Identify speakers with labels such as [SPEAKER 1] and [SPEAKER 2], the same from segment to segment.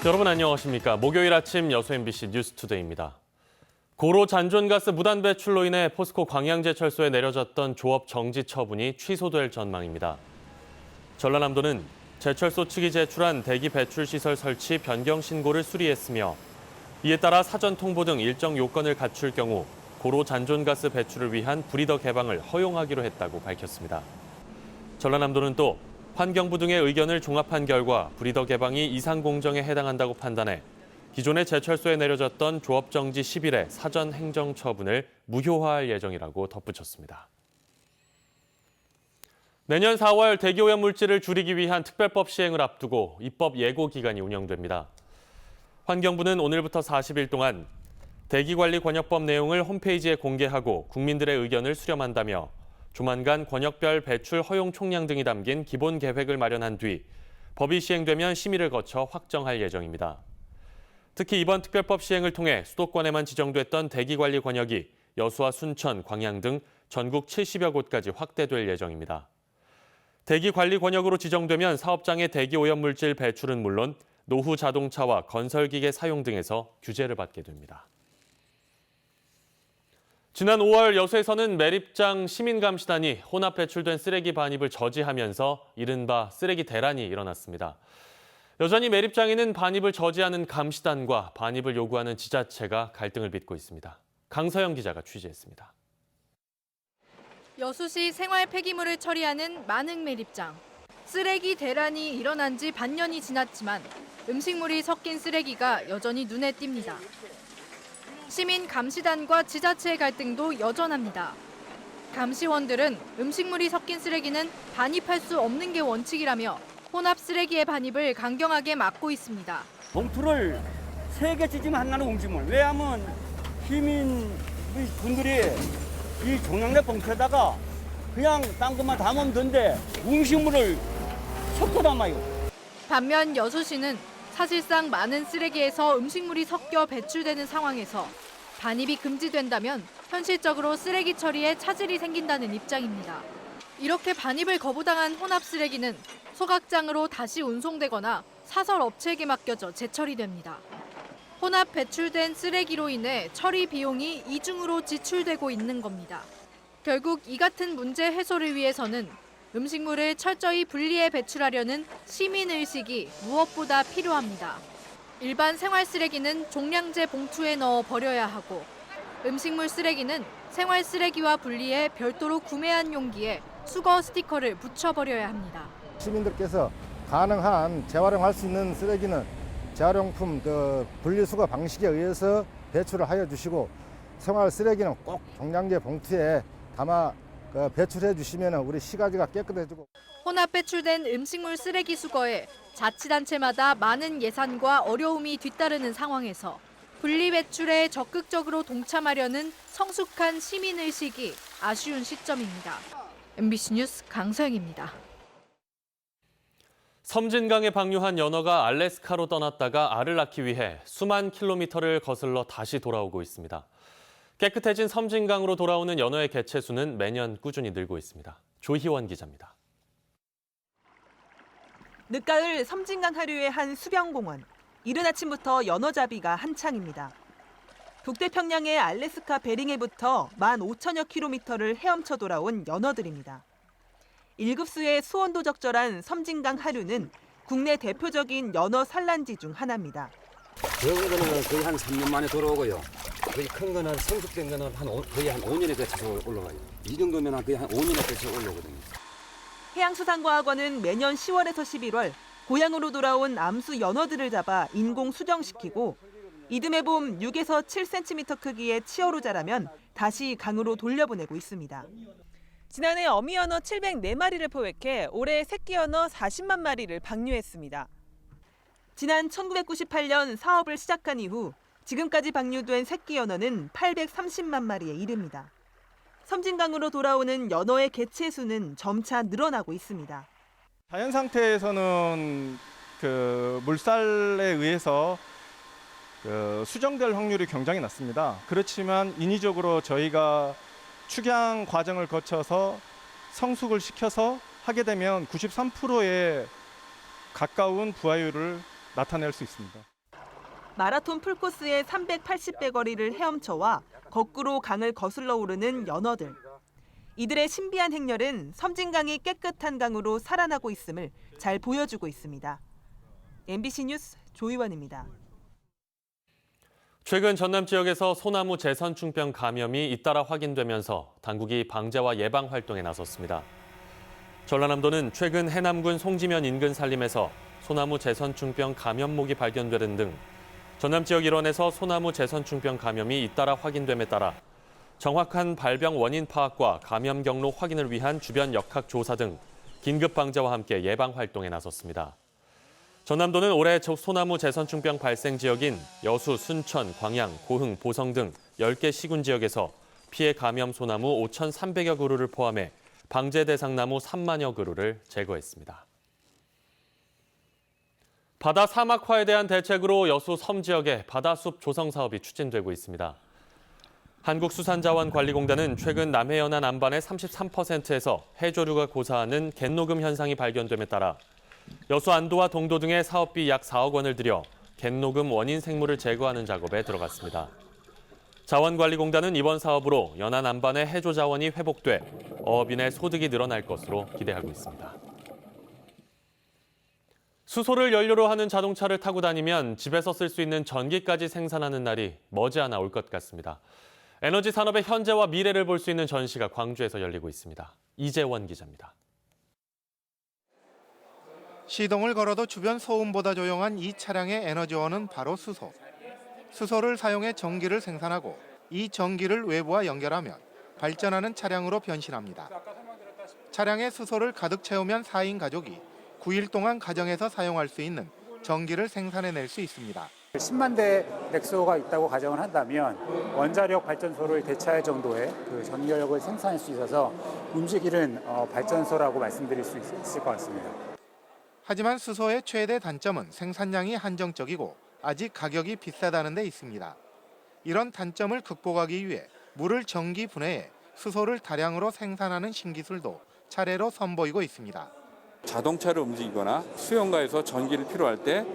[SPEAKER 1] 여러분 안녕하십니까. 목요일 아침 여수 MBC 뉴스투데이입니다. 고로 잔존가스 무단 배출로 인해 포스코 광양제철소에 내려졌던 조업 정지 처분이 취소될 전망입니다. 전라남도는 제철소 측이 제출한 대기 배출 시설 설치 변경 신고를 수리했으며 이에 따라 사전 통보 등 일정 요건을 갖출 경우 고로 잔존가스 배출을 위한 브리더 개방을 허용하기로 했다고 밝혔습니다. 전라남도는 또 환경부 등의 의견을 종합한 결과 브리더 개방이 이상 공정에 해당한다고 판단해 기존의 제철소에 내려졌던 조업정지 10일의 사전 행정 처분을 무효화할 예정이라고 덧붙였습니다. 내년 4월 대기오염 물질을 줄이기 위한 특별법 시행을 앞두고 입법 예고 기간이 운영됩니다. 환경부는 오늘부터 40일 동안 대기관리권역법 내용을 홈페이지에 공개하고 국민들의 의견을 수렴한다며 조만간 권역별 배출 허용 총량 등이 담긴 기본 계획을 마련한 뒤 법이 시행되면 심의를 거쳐 확정할 예정입니다. 특히 이번 특별법 시행을 통해 수도권에만 지정됐던 대기관리 권역이 여수와 순천, 광양 등 전국 70여 곳까지 확대될 예정입니다. 대기관리 권역으로 지정되면 사업장의 대기오염 물질 배출은 물론 노후 자동차와 건설기계 사용 등에서 규제를 받게 됩니다. 지난 5월 여수에서는 매립장 시민감시단이 혼합 배출된 쓰레기 반입을 저지하면서 이른바 쓰레기 대란이 일어났습니다. 여전히 매립장에는 반입을 저지하는 감시단과 반입을 요구하는 지자체가 갈등을 빚고 있습니다. 강서영 기자가 취재했습니다.
[SPEAKER 2] 여수시 생활 폐기물을 처리하는 많은 매립장. 쓰레기 대란이 일어난 지 반년이 지났지만 음식물이 섞인 쓰레기가 여전히 눈에 띕니다. 시민 감시단과 지자체의 갈등도 여전합니다. 감시원들은 음식물이 섞인 쓰레기는 반입할 수 없는 게 원칙이라며 혼합 쓰레기의 반입을 강경하게 막고 있습니다.
[SPEAKER 3] 봉투를 3개 찢으면 하나는 음식물. 왜냐하면 시민분들이 이 종량제 봉투에다가 그냥 딴 것만 담으면 되는데 음식물을 섞어 담아요.
[SPEAKER 2] 반면 여수시는 사실상 많은 쓰레기에서 음식물이 섞여 배출되는 상황에서 반입이 금지된다면 현실적으로 쓰레기 처리에 차질이 생긴다는 입장입니다. 이렇게 반입을 거부당한 혼합 쓰레기는 소각장으로 다시 운송되거나 사설 업체에게 맡겨져 재처리됩니다. 혼합 배출된 쓰레기로 인해 처리 비용이 이중으로 지출되고 있는 겁니다. 결국 이 같은 문제 해소를 위해서는 음식물을 철저히 분리해 배출하려는 시민의식이 무엇보다 필요합니다. 일반 생활 쓰레기는 종량제 봉투에 넣어 버려야 하고 음식물 쓰레기는 생활 쓰레기와 분리해 별도로 구매한 용기에 수거 스티커를 붙여버려야 합니다.
[SPEAKER 4] 시민들께서 가능한 재활용할 수 있는 쓰레기는 재활용품 분리수거 방식에 의해서 배출을 하여 주시고 생활 쓰레기는 꼭 종량제 봉투에 담아 배출해 주시면 우리 시가지가 깨끗해지고.
[SPEAKER 2] 혼합 배출된 음식물 쓰레기 수거에 자치단체마다 많은 예산과 어려움이 뒤따르는 상황에서 분리배출에 적극적으로 동참하려는 성숙한 시민의식이 아쉬운 시점입니다. MBC 뉴스 강서영입니다.
[SPEAKER 1] 섬진강에 방류한 연어가 알래스카로 떠났다가 알을 낳기 위해 수만 킬로미터를 거슬러 다시 돌아오고 있습니다. 깨끗해진 섬진강으로 돌아오는 연어의 개체수는 매년 꾸준히 늘고 있습니다. 조희원 기자입니다.
[SPEAKER 5] 늦가을 섬진강 하류의 한 수변공원. 이른 아침부터 연어잡이가 한창입니다. 북태평양의 알래스카 베링해부터 15,000여 킬로미터를 헤엄쳐 돌아온 연어들입니다. 1급수의 수온도 적절한 섬진강 하류는 국내 대표적인 연어 산란지 중 하나입니다.
[SPEAKER 6] 적은 거는 거의 한 3년 만에 돌아오고요. 거의 큰 거는 성숙된 거는 거의 한 5년에 걸쳐서 올라가요. 이 정도면 거의 한 5년에 걸쳐서 올라오거든요.
[SPEAKER 5] 해양수산과학원은 매년 10월에서 11월 고향으로 돌아온 암수 연어들을 잡아 인공 수정시키고 이듬해 봄 6에서 7cm 크기의 치어로 자라면 다시 강으로 돌려보내고 있습니다. 지난해 어미 연어 704마리를 포획해 올해 새끼 연어 40만 마리를 방류했습니다. 지난 1998년 사업을 시작한 이후 지금까지 방류된 새끼 연어는 830만 마리에 이릅니다. 섬진강으로 돌아오는 연어의 개체 수는 점차 늘어나고 있습니다.
[SPEAKER 7] 자연 상태에서는 물살에 의해서 수정될 확률이 굉장히 낮습니다. 그렇지만 인위적으로 저희가 축양 과정을 거쳐서 성숙을 시켜서 하게 되면 93%의 가까운 부화율을 나타낼 수 있습니다.
[SPEAKER 5] 마라톤 풀코스의 380배 거리를 헤엄쳐와 거꾸로 강을 거슬러 오르는 연어들. 이들의 신비한 행렬은 섬진강이 깨끗한 강으로 살아나고 있음을 잘 보여주고 있습니다. MBC 뉴스 조희원입니다.
[SPEAKER 1] 최근 전남 지역에서 소나무 재선충병 감염이 잇따라 확인되면서 당국이 방제와 예방 활동에 나섰습니다. 전라남도는 최근 해남군 송지면 인근 산림에서 소나무 재선충병 감염목이 발견되는 등 전남 지역 일원에서 소나무 재선충병 감염이 잇따라 확인됨에 따라 정확한 발병 원인 파악과 감염 경로 확인을 위한 주변 역학 조사 등 긴급 방제와 함께 예방 활동에 나섰습니다. 전남도는 올해 소나무 재선충병 발생 지역인 여수, 순천, 광양, 고흥, 보성 등 10개 시군 지역에서 피해 감염 소나무 5,300여 그루를 포함해 방제 대상 나무 3만여 그루를 제거했습니다. 바다 사막화에 대한 대책으로 여수 섬 지역에 바다숲 조성 사업이 추진되고 있습니다. 한국수산자원관리공단은 최근 남해연안 안반의 33%에서 해조류가 고사하는 갯녹음 현상이 발견됨에 따라 여수 안도와 동도 등의 사업비 약 4억 원을 들여 갯녹음 원인 생물을 제거하는 작업에 들어갔습니다. 자원관리공단은 이번 사업으로 연안 안반의 해조 자원이 회복돼 어업인의 소득이 늘어날 것으로 기대하고 있습니다. 수소를 연료로 하는 자동차를 타고 다니면 집에서 쓸 수 있는 전기까지 생산하는 날이 머지않아 올 것 같습니다. 에너지 산업의 현재와 미래를 볼 수 있는 전시가 광주에서 열리고 있습니다. 이재원 기자입니다.
[SPEAKER 8] 시동을 걸어도 주변 소음보다 조용한 이 차량의 에너지원은 바로 수소. 수소를 사용해 전기를 생산하고 이 전기를 외부와 연결하면 발전하는 차량으로 변신합니다. 차량에 수소를 가득 채우면 4인 가족이 9일 동안 가정에서 사용할 수 있는 전기를 생산해낼 수 있습니다.
[SPEAKER 9] 10만 대 넥소가 있다고 가정을 한다면 원자력 발전소를 대체할 정도의 그 전력을 생산할 수 있어서 움직이는 발전소라고 말씀드릴 수 있을 것 같습니다.
[SPEAKER 8] 하지만 수소의 최대 단점은 생산량이 한정적이고 아직 가격이 비싸다는 데 있습니다. 이런 단점을 극복하기 위해 물을 전기 분해해 수소를 다량으로 생산하는 신기술도 차례로 선보이고 있습니다.
[SPEAKER 10] 자동차를 움직이거나 수영가에서 전기를 필요할 때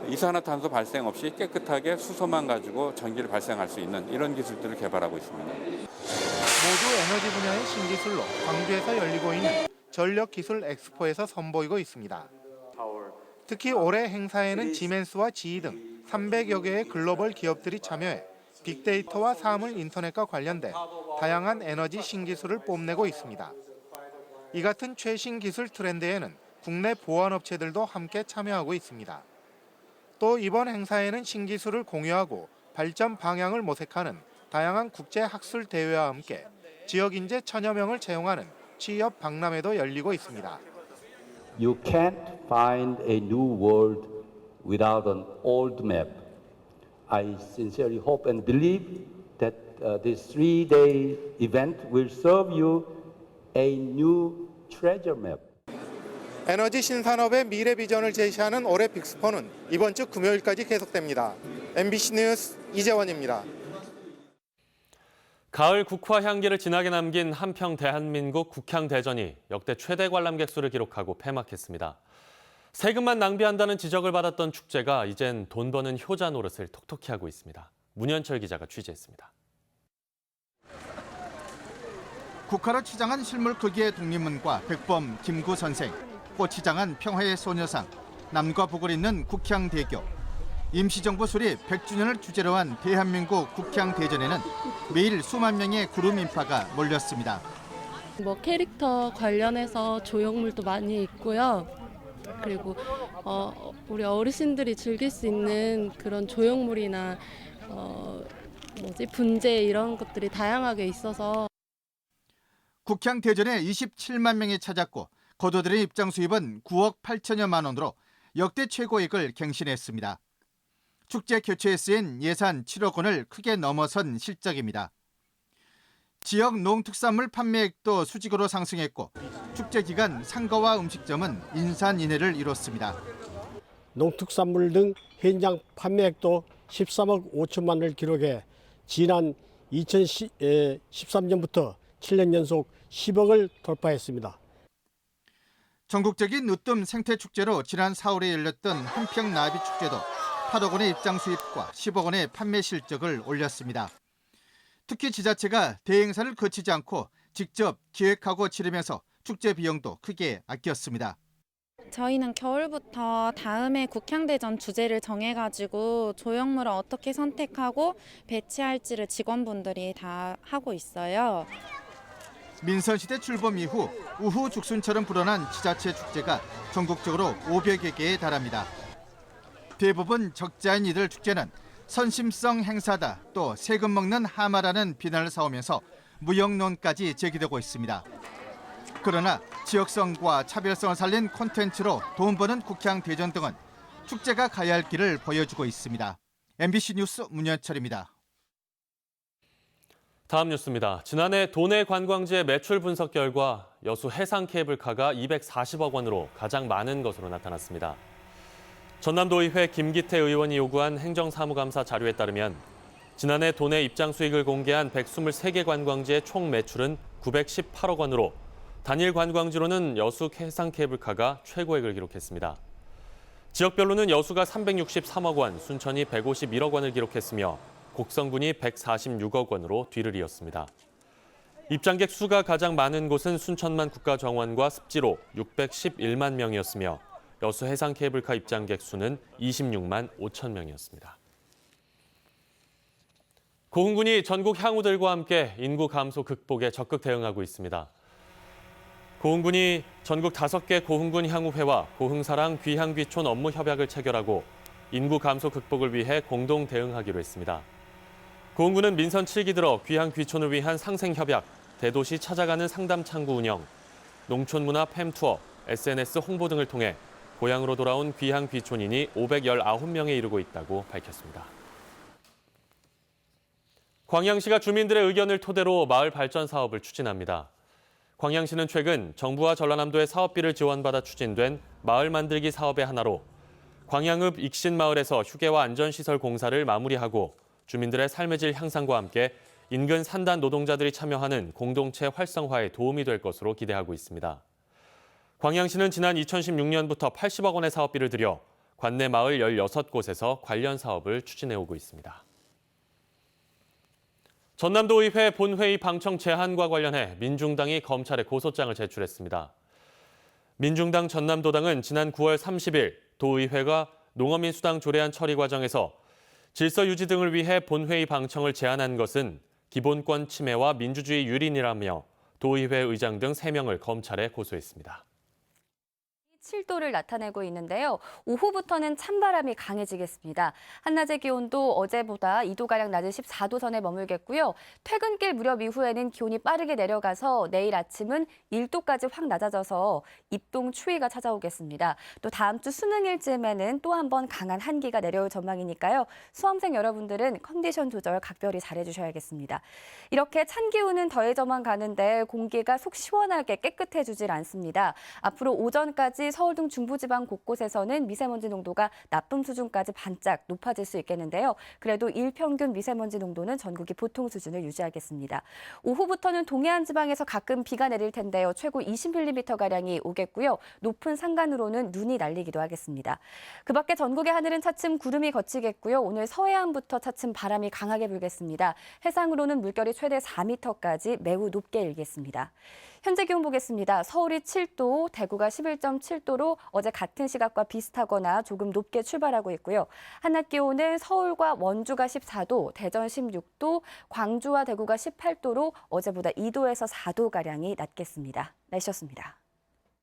[SPEAKER 10] 이산화탄소 발생 없이 깨끗하게 수소만 가지고 전기를 발생할 수 있는 이런 기술들을 개발하고 있습니다.
[SPEAKER 8] 모두 에너지 분야의 신기술로 광주에서 열리고 있는 전력기술 엑스포에서 선보이고 있습니다. 특히 올해 행사에는 지멘스와 GE 등 300여 개의 글로벌 기업들이 참여해 빅데이터와 사물 인터넷과 관련된 다양한 에너지 신기술을 뽐내고 있습니다. 이 같은 최신 기술 트렌드에는 국내 보안업체들도 함께 참여하고 있습니다. 또 이번 행사에는 신기술을 공유하고 발전 방향을 모색하는 다양한 국제 학술 대회와 함께 지역 인재 1000여 명을 채용하는 취업 박람회도 열리고 있습니다.
[SPEAKER 11] You can't find a new world without an old map. I sincerely hope and believe that this 3-day event will serve you a new treasure map.
[SPEAKER 8] 에너지 신산업의 미래 비전을 제시하는 올해 빅스포는 이번 주 금요일까지 계속됩니다. MBC 뉴스 이재원입니다.
[SPEAKER 1] 가을 국화 향기를 진하게 남긴 한평 대한민국 국향대전이 역대 최대 관람객 수를 기록하고 폐막했습니다. 세금만 낭비한다는 지적을 받았던 축제가 이젠 돈 버는 효자 노릇을 톡톡히 하고 있습니다. 문현철 기자가 취재했습니다.
[SPEAKER 12] 국화를 치장한 실물 크기의 독립문과 백범, 김구 선생, 꽃 치장한 평화의 소녀상, 남과 북을 잇는 국향대교, 임시정부 수립 100주년을 주제로 한 대한민국 국향대전에는 매일 수만 명의 구름 인파가 몰렸습니다.
[SPEAKER 13] 캐릭터 관련해서 조형물도 많이 있고요. 그리고 우리 어르신들이 즐길 수 있는 그런 조형물이나 분재 이런 것들이 다양하게 있어서
[SPEAKER 12] 국향대전에 27만 명이 찾았고 거도들의 입장 수입은 9억 8천여만 원으로 역대 최고액을 갱신했습니다. 축제 교체에 쓰인 예산 7억 원을 크게 넘어선 실적입니다. 지역 농특산물 판매액도 수직으로 상승했고 축제 기간 상가와 음식점은 인산인해를 이뤘습니다.
[SPEAKER 14] 농특산물 등 현장 판매액도 13억 5천만 원을 기록해 지난 2013년부터 7년 연속 10억을 돌파했습니다.
[SPEAKER 12] 전국적인 으뜸 생태축제로 지난 4월에 열렸던 한평나비축제도 8억 원의 입장 수입과 10억 원의 판매 실적을 올렸습니다. 특히 지자체가 대행사를 거치지 않고 직접 기획하고 치르면서 축제 비용도 크게 아꼈습니다.
[SPEAKER 15] 저희는 겨울부터 다음해 국향대전 주제를 정해가지고 조형물을 어떻게 선택하고 배치할지를 직원분들이 다 하고 있어요.
[SPEAKER 12] 민선시대 출범 이후 우후 죽순처럼 불어난 지자체 축제가 전국적으로 500여 개에 달합니다. 대부분 적자인 이들 축제는 선심성 행사다, 또 세금 먹는 하마라는 비난을 사오면서 무역론까지 제기되고 있습니다. 그러나 지역성과 차별성을 살린 콘텐츠로 돈 버는 국향대전 등은 축제가 가야 할 길을 보여주고 있습니다. MBC 뉴스 문현철입니다.
[SPEAKER 1] 다음 뉴스입니다. 지난해 도내 관광지의 매출 분석 결과 여수 해상 케이블카가 240억 원으로 가장 많은 것으로 나타났습니다. 전남도의회 김기태 의원이 요구한 행정사무감사 자료에 따르면 지난해 도내 입장 수익을 공개한 123개 관광지의 총 매출은 918억 원으로 단일 관광지로는 여수 해상 케이블카가 최고액을 기록했습니다. 지역별로는 여수가 363억 원, 순천이 151억 원을 기록했으며 곡성군이 146억 원으로 뒤를 이었습니다. 입장객 수가 가장 많은 곳은 순천만 국가정원과 습지로 611만 명이었으며 여수 해상 케이블카 입장객 수는 26만 5천 명이었습니다. 고흥군이 전국 향후들과 함께 인구 감소 극복에 적극 대응하고 있습니다. 고흥군이 전국 5개 고흥군 향후회와 고흥사랑 귀향귀촌 업무 협약을 체결하고 인구 감소 극복을 위해 공동 대응하기로 했습니다. 고흥군은 민선 7기 들어 귀향귀촌을 위한 상생협약, 대도시 찾아가는 상담 창구 운영, 농촌문화 팸투어, SNS 홍보 등을 통해 고향으로 돌아온 귀향귀촌인이 519명에 이르고 있다고 밝혔습니다. 광양시가 주민들의 의견을 토대로 마을 발전 사업을 추진합니다. 광양시는 최근 정부와 전라남도의 사업비를 지원받아 추진된 마을 만들기 사업의 하나로 광양읍 익신마을에서 휴게와 안전시설 공사를 마무리하고 주민들의 삶의 질 향상과 함께 인근 산단 노동자들이 참여하는 공동체 활성화에 도움이 될 것으로 기대하고 있습니다. 광양시는 지난 2016년부터 80억 원의 사업비를 들여 관내 마을 16곳에서 관련 사업을 추진해오고 있습니다. 전남도의회 본회의 방청 제한과 관련해 민중당이 검찰에 고소장을 제출했습니다. 민중당 전남도당은 지난 9월 30일 도의회가 농어민수당 조례안 처리 과정에서 질서 유지 등을 위해 본회의 방청을 제한한 것은 기본권 침해와 민주주의 유린이라며 도의회 의장 등 3명을 검찰에 고소했습니다.
[SPEAKER 16] 7도를 나타내고 있는데요. 오후부터는 찬바람이 강해지겠습니다. 한낮의 기온도 어제보다 2도가량 낮은 14도 선에 머물겠고요. 퇴근길 무렵 이후에는 기온이 빠르게 내려가서 내일 아침은 1도까지 확 낮아져서 입동 추위가 찾아오겠습니다. 또 다음 주 수능일쯤에는 또 한 번 강한 한기가 내려올 전망이니까요. 수험생 여러분들은 컨디션 조절 각별히 잘해주셔야겠습니다. 이렇게 찬 기온은 더해져만 가는데 공기가 속 시원하게 깨끗해지질 않습니다. 앞으로 오전까지 서울 등 중부지방 곳곳에서는 미세먼지 농도가 나쁨 수준까지 반짝 높아질 수 있겠는데요. 그래도 일평균 미세먼지 농도는 전국이 보통 수준을 유지하겠습니다. 오후부터는 동해안 지방에서 가끔 비가 내릴 텐데요. 최고 20mm가량이 오겠고요. 높은 산간으로는 눈이 날리기도 하겠습니다. 그 밖에 전국의 하늘은 차츰 구름이 걷히겠고요. 오늘 서해안부터 차츰 바람이 강하게 불겠습니다. 해상으로는 물결이 최대 4m까지 매우 높게 일겠습니다. 현재 기온 보겠습니다. 서울이 7도, 대구가 11.7도로 어제 같은 시각과 비슷하거나 조금 높게 출발하고 있고요. 한낮 기온은 서울과 원주가 14도, 대전 16도, 광주와 대구가 18도로 어제보다 2도에서 4도가량이 낮겠습니다. 날씨였습니다.